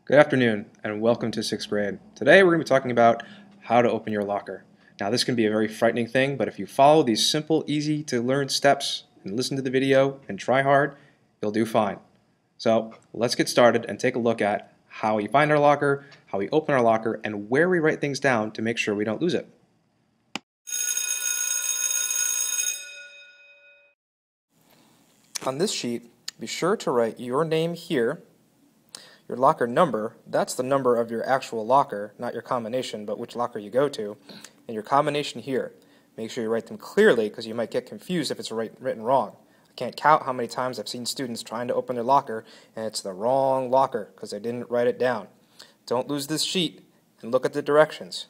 Good afternoon and welcome to 6th grade. Today we're going to be talking about how to open your locker. Now this can be a very frightening thing, but if you follow these simple, easy to learn steps and listen to the video and try hard, you'll do fine. So let's get started and take a look at how we find our locker, how we open our locker, and where we write things down to make sure we don't lose it. On this sheet, be sure to write your name here. Your locker number, that's the number of your actual locker, not your combination, but which locker you go to, and your combination here. Make sure you write them clearly because you might get confused if it's written wrong. I can't count how many times I've seen students trying to open their locker and it's the wrong locker because they didn't write it down. Don't lose this sheet and look at the directions.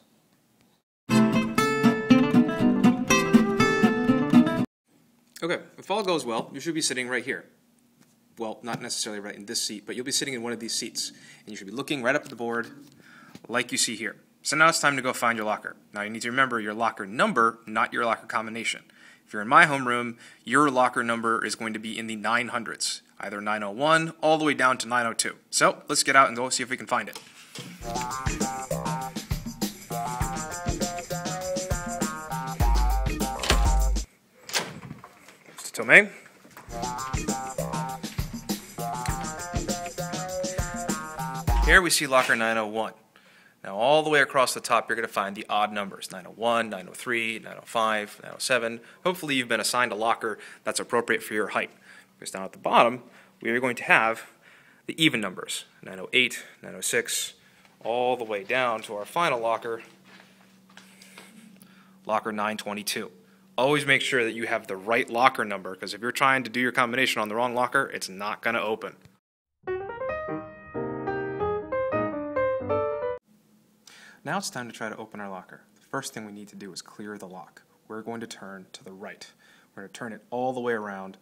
Okay, if all goes well, you should be sitting right here. Well, not necessarily right in this seat, but you'll be sitting in one of these seats. And you should be looking right up at the board like you see here. So now it's time to go find your locker. Now you need to remember your locker number, not your locker combination. If you're in my homeroom, your locker number is going to be in the 900s, either 901 all the way down to 902. So let's get out and go see if we can find it. Mr. Tomei. Here we see locker 901. Now all the way across the top you're going to find the odd numbers, 901, 903, 905, 907. Hopefully you've been assigned a locker that's appropriate for your height. Because down at the bottom we are going to have the even numbers, 908, 906, all the way down to our final locker, locker 922. Always make sure that you have the right locker number because if you're trying to do your combination on the wrong locker, it's not going to open. Now it's time to try to open our locker. The first thing we need to do is clear the lock. We're going to turn to the right. We're going to turn it all the way around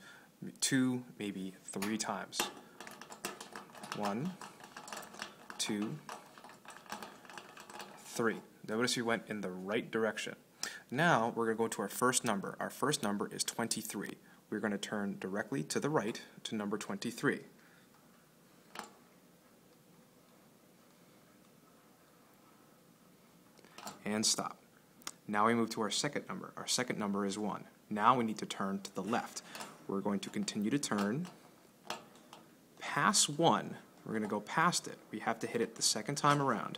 2, maybe 3 times. 1, 2, 3. Notice we went in the right direction. Now we're going to go to our first number. Our first number is 23. We're going to turn directly to the right to number 23. And stop. Now we move to our second number. Our second number is 1. Now we need to turn to the left. We're going to continue to turn past 1. We're going to go past it. We have to hit it the second time around.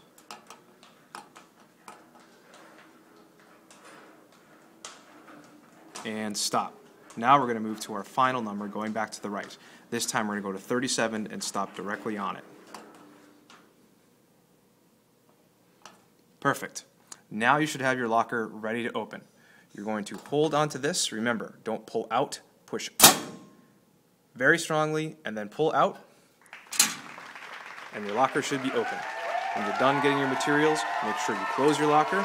And stop. Now we're going to move to our final number going back to the right. This time we're going to go to 37 and stop directly on it. Perfect. Now you should have your locker ready to open. You're going to hold onto this. Remember, don't pull out, push up very strongly, and then pull out, and your locker should be open. When you're done getting your materials, make sure you close your locker,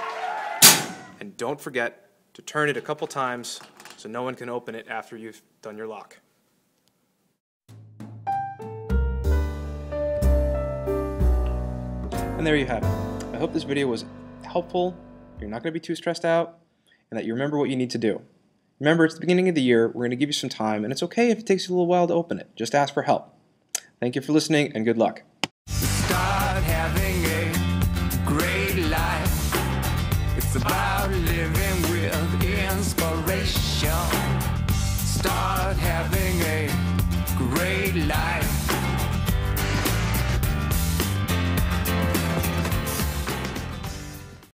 and don't forget to turn it a couple times so no one can open it after you've done your lock. And there you have it. I hope this video was helpful, you're not going to be too stressed out, and that you remember what you need to do. Remember, it's the beginning of the year, we're going to give you some time, and it's okay if it takes you a little while to open it. Just ask for help. Thank you for listening, and good luck. Start having a great life. It's about living with inspiration. Start having a great life.